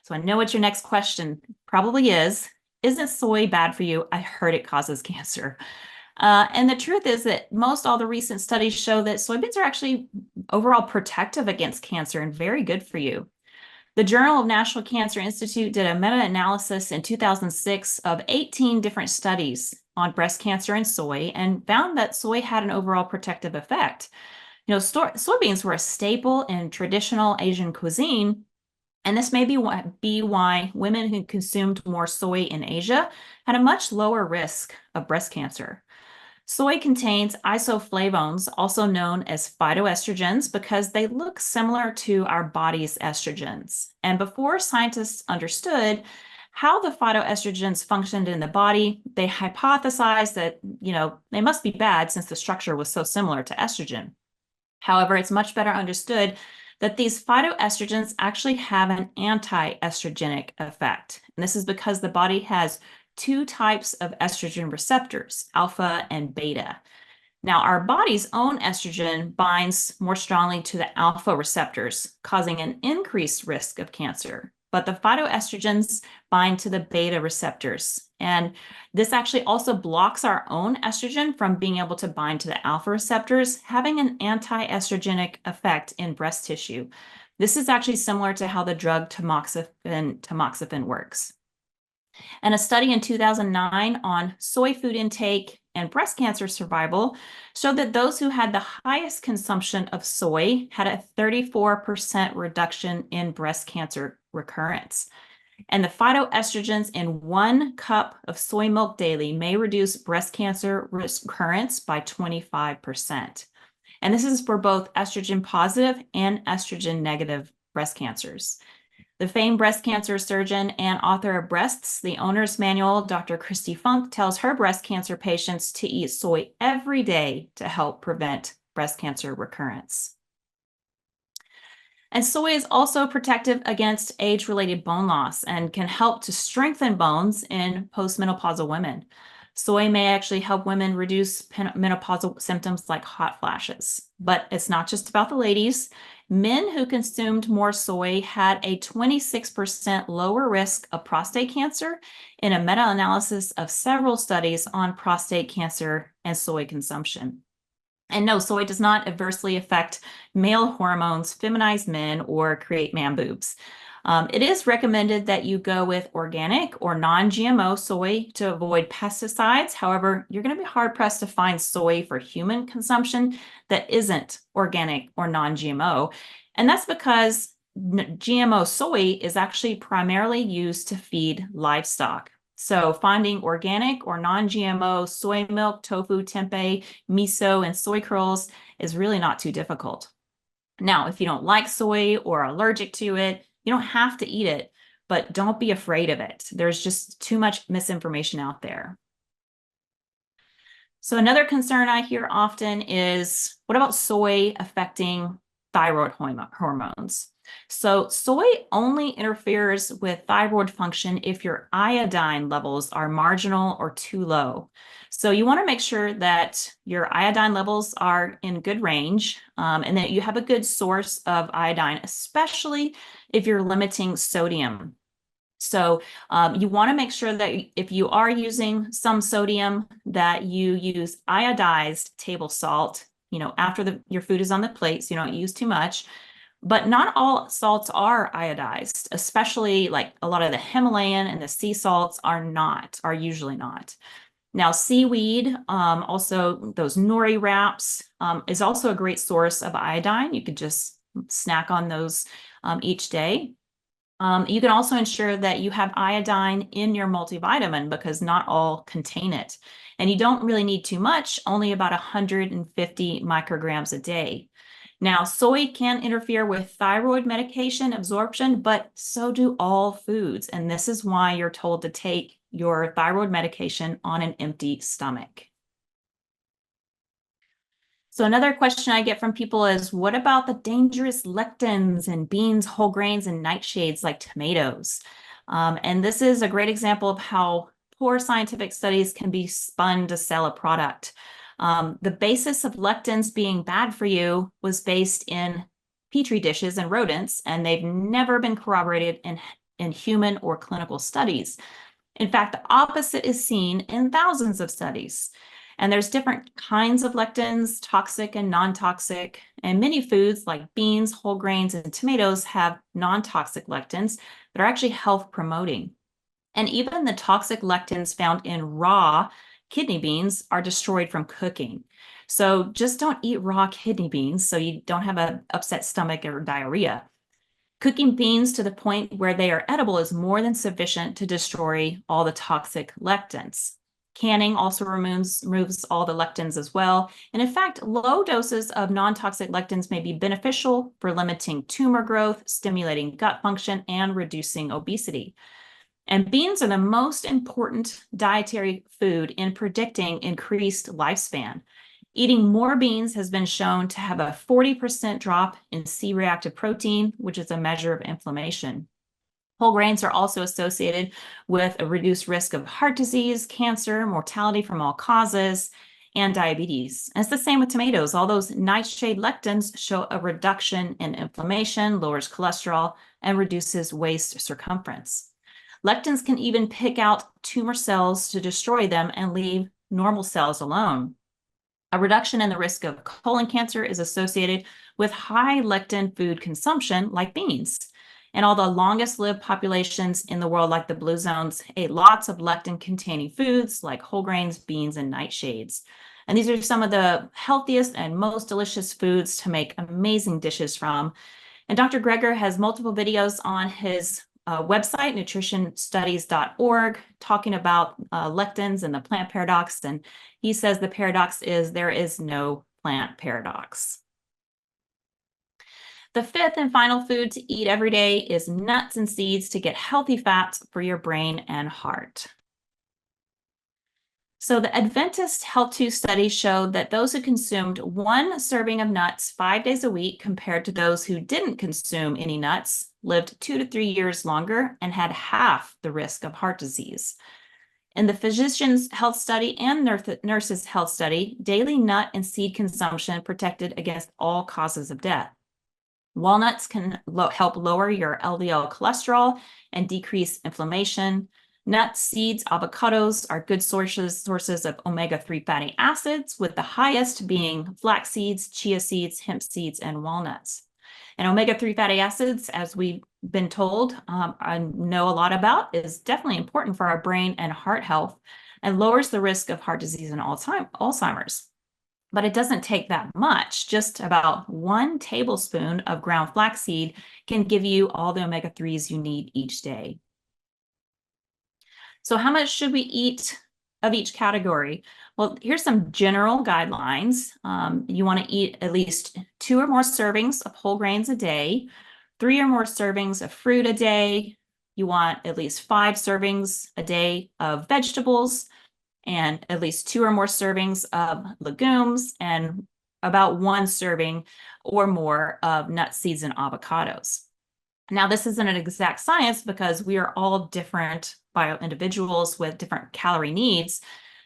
So I know what your next question probably is. Isn't soy bad for you? I heard it causes cancer. And the truth is that most all the recent studies show that soybeans are actually overall protective against cancer and very good for you. The Journal of National Cancer Institute did a meta-analysis in 2006 of 18 different studies on breast cancer and soy and found that soy had an overall protective effect. Soybeans were a staple in traditional Asian cuisine, and this may be why women who consumed more soy in Asia had a much lower risk of breast cancer. Soy contains isoflavones, also known as phytoestrogens, because they look similar to our body's estrogens. And before scientists understood how the phytoestrogens functioned in the body, they hypothesized that, they must be bad since the structure was so similar to estrogen. However, it's much better understood that these phytoestrogens actually have an anti-estrogenic effect. And this is because the body has two types of estrogen receptors, alpha and beta. Now, our body's own estrogen binds more strongly to the alpha receptors, causing an increased risk of cancer. But the phytoestrogens bind to the beta receptors. And this actually also blocks our own estrogen from being able to bind to the alpha receptors, having an anti-estrogenic effect in breast tissue. This is actually similar to how the drug tamoxifen works. And a study in 2009 on soy food intake and breast cancer survival showed that those who had the highest consumption of soy had a 34% reduction in breast cancer recurrence. And the phytoestrogens in 1 cup of soy milk daily may reduce breast cancer recurrence by 25%. And this is for both estrogen positive and estrogen negative breast cancers. The famed breast cancer surgeon and author of Breasts, the Owner's Manual, Dr. Christy Funk, tells her breast cancer patients to eat soy every day to help prevent breast cancer recurrence. And soy is also protective against age-related bone loss and can help to strengthen bones in postmenopausal women. Soy may actually help women reduce menopausal symptoms like hot flashes. But it's not just about the ladies. Men who consumed more soy had a 26% lower risk of prostate cancer in a meta-analysis of several studies on prostate cancer and soy consumption. And no, soy does not adversely affect male hormones, feminize men, or create man boobs. It is recommended that you go with organic or non-GMO soy to avoid pesticides. However, you're going to be hard-pressed to find soy for human consumption that isn't organic or non-GMO. And that's because GMO soy is actually primarily used to feed livestock. So finding organic or non-GMO soy milk, tofu, tempeh, miso, and soy curls is really not too difficult. Now, if you don't like soy or are allergic to it, you don't have to eat it, but don't be afraid of it. There's just too much misinformation out there. So another concern I hear often is, what about soy affecting thyroid hormones? So soy only interferes with thyroid function if your iodine levels are marginal or too low. So you want to make sure that your iodine levels are in good range and that you have a good source of iodine, especially if you're limiting sodium. So you want to make sure that if you are using some sodium, that you use iodized table salt, after your food is on the plate, so you don't use too much. But not all salts are iodized, especially like a lot of the Himalayan and the sea salts are usually not. Now, seaweed, also those nori wraps, is also a great source of iodine. You could just snack on those each day. You can also ensure that you have iodine in your multivitamin because not all contain it. And you don't really need too much, only about 150 micrograms a day. Now, soy can interfere with thyroid medication absorption, but so do all foods. And this is why you're told to take your thyroid medication on an empty stomach. So another question I get from people is, what about the dangerous lectins in beans, whole grains, and nightshades like tomatoes? And this is a great example of how poor scientific studies can be spun to sell a product. The basis of lectins being bad for you was based in petri dishes and rodents, and they've never been corroborated in in human or clinical studies. In fact, the opposite is seen in thousands of studies. And there's different kinds of lectins, toxic and non-toxic, and many foods like beans, whole grains, and tomatoes have non-toxic lectins that are actually health promoting. And even the toxic lectins found in raw kidney beans are destroyed from cooking. So just don't eat raw kidney beans so you don't have an upset stomach or diarrhea. Cooking beans to the point where they are edible is more than sufficient to destroy all the toxic lectins. Canning also removes all the lectins as well. And in fact, low doses of non-toxic lectins may be beneficial for limiting tumor growth, stimulating gut function, and reducing obesity. And beans are the most important dietary food in predicting increased lifespan. Eating more beans has been shown to have a 40% drop in C-reactive protein, which is a measure of inflammation. Whole grains are also associated with a reduced risk of heart disease, cancer, mortality from all causes, and diabetes. And it's the same with tomatoes. All those nightshade lectins show a reduction in inflammation, lowers cholesterol, and reduces waist circumference. Lectins can even pick out tumor cells to destroy them and leave normal cells alone. A reduction in the risk of colon cancer is associated with high lectin food consumption like beans. And all the longest lived populations in the world, like the blue zones, ate lots of lectin containing foods like whole grains, beans, and nightshades. And these are some of the healthiest and most delicious foods to make amazing dishes from. And Dr. Greger has multiple videos on his website, nutritionstudies.org, talking about lectins and the plant paradox. And he says the paradox is there is no plant paradox. The fifth and final food to eat every day is nuts and seeds to get healthy fats for your brain and heart. So the Adventist Health 2 study showed that those who consumed 1 serving of nuts 5 days a week compared to those who didn't consume any nuts lived 2 to 3 years longer and had half the risk of heart disease. In the Physicians' Health Study and Nurses' Health Study, daily nut and seed consumption protected against all causes of death. Walnuts can help lower your LDL cholesterol and decrease inflammation. Nuts, seeds, avocados are good sources of omega-3 fatty acids, with the highest being flax seeds, chia seeds, hemp seeds, and walnuts. And omega-3 fatty acids, as we've been told, I know a lot about, is definitely important for our brain and heart health and lowers the risk of heart disease and Alzheimer's. But it doesn't take that much. Just about 1 tablespoon of ground flaxseed can give you all the omega-3s you need each day. So how much should we eat of each category? Well, here's some general guidelines. You want to eat at least 2 or more servings of whole grains a day, 3 or more servings of fruit a day. You want at least 5 servings a day of vegetables, and at least 2 or more servings of legumes, and about 1 serving or more of nuts, seeds, and avocados. Now, this isn't an exact science because we are all different bio individuals with different calorie needs.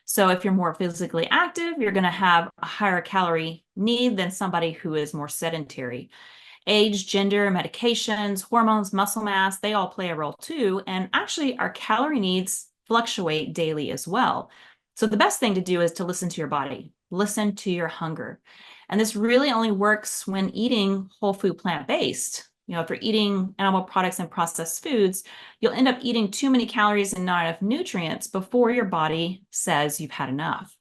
So if you're more physically active, you're going to have a higher calorie need than somebody who is more sedentary. Age, gender, medications, hormones, muscle mass, they all play a role too. And actually, our calorie needs fluctuate daily as well. So the best thing to do is to listen to your body, listen to your hunger. And this really only works when eating whole food plant-based. You know, if you're eating animal products and processed foods, you'll end up eating too many calories and not enough nutrients before your body says you've had enough.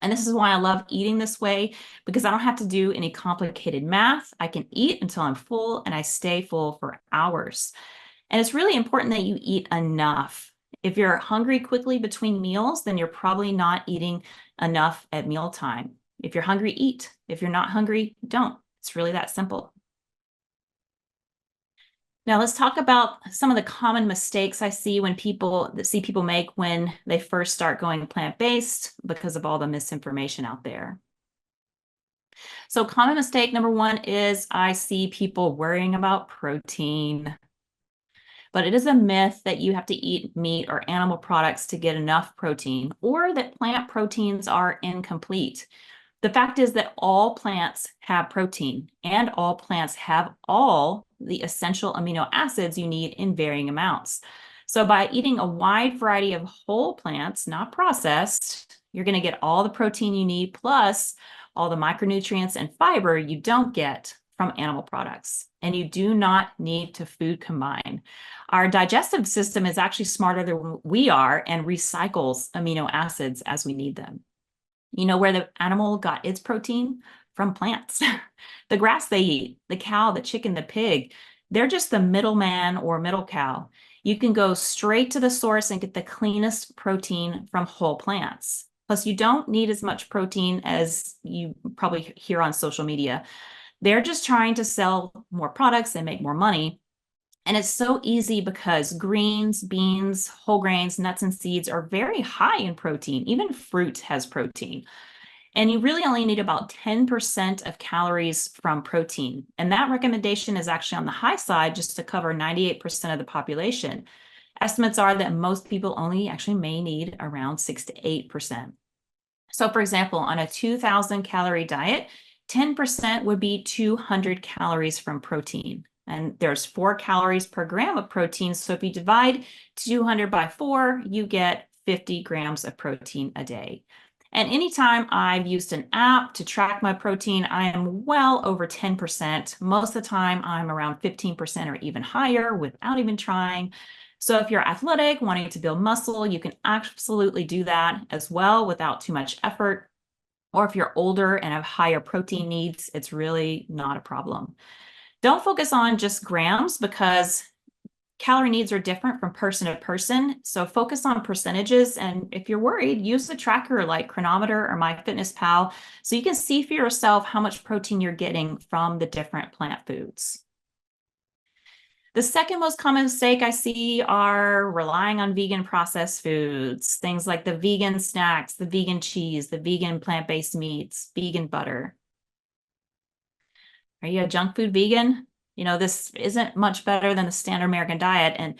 And this is why I love eating this way, because I don't have to do any complicated math. I can eat until I'm full and I stay full for hours. And it's really important that you eat enough. If you're hungry quickly between meals, then you're probably not eating enough at mealtime. If you're hungry, eat. If you're not hungry, don't. It's really that simple. Now let's talk about some of the common mistakes I see people make when they first start going plant-based because of all the misinformation out there. So common mistake number 1 is I see people worrying about protein. But it is a myth that you have to eat meat or animal products to get enough protein, or that plant proteins are incomplete. The fact is that all plants have protein, and all plants have all the essential amino acids you need in varying amounts. So by eating a wide variety of whole plants, not processed, you're going to get all the protein you need, plus all the micronutrients and fiber you don't get from animal products. And you do not need to food combine. Our digestive system is actually smarter than we are and recycles amino acids as we need them. You know where the animal got its protein? From plants. The grass they eat, the cow, the chicken, the pig, they're just the middleman or middle cow. You can go straight to the source and get the cleanest protein from whole plants. Plus, you don't need as much protein as you probably hear on social media. They're just trying to sell more products and make more money. And it's so easy because greens, beans, whole grains, nuts, and seeds are very high in protein. Even fruit has protein. And you really only need about 10% of calories from protein. And that recommendation is actually on the high side just to cover 98% of the population. Estimates are that most people only actually may need around 6 to 8%. So for example, on a 2,000 calorie diet, 10% would be 200 calories from protein. And there's 4 calories per gram of protein. So if you divide 200 by 4, you get 50 grams of protein a day. And anytime I've used an app to track my protein, I am well over 10%. Most of the time, I'm around 15% or even higher without even trying. So if you're athletic, wanting to build muscle, you can absolutely do that as well without too much effort. Or if you're older and have higher protein needs, it's really not a problem. Don't focus on just grams because calorie needs are different from person to person. So focus on percentages. And if you're worried, use a tracker like Chronometer or MyFitnessPal so you can see for yourself how much protein you're getting from the different plant foods. The second most common mistake I see are relying on vegan processed foods, things like the vegan snacks, the vegan cheese, the vegan plant-based meats, vegan butter. Are you a junk food vegan? You know, this isn't much better than the standard American diet and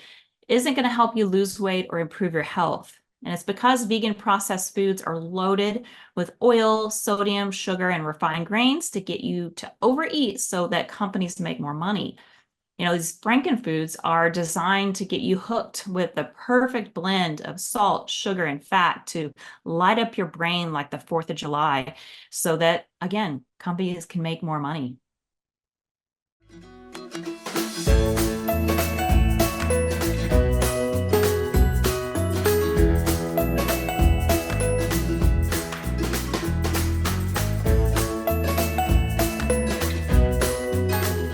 isn't going to help you lose weight or improve your health. And it's because vegan processed foods are loaded with oil, sodium, sugar, and refined grains to get you to overeat so that companies make more money. You know, these frankenfoods are designed to get you hooked with the perfect blend of salt, sugar, and fat to light up your brain like the 4th of July so that, again, companies can make more money.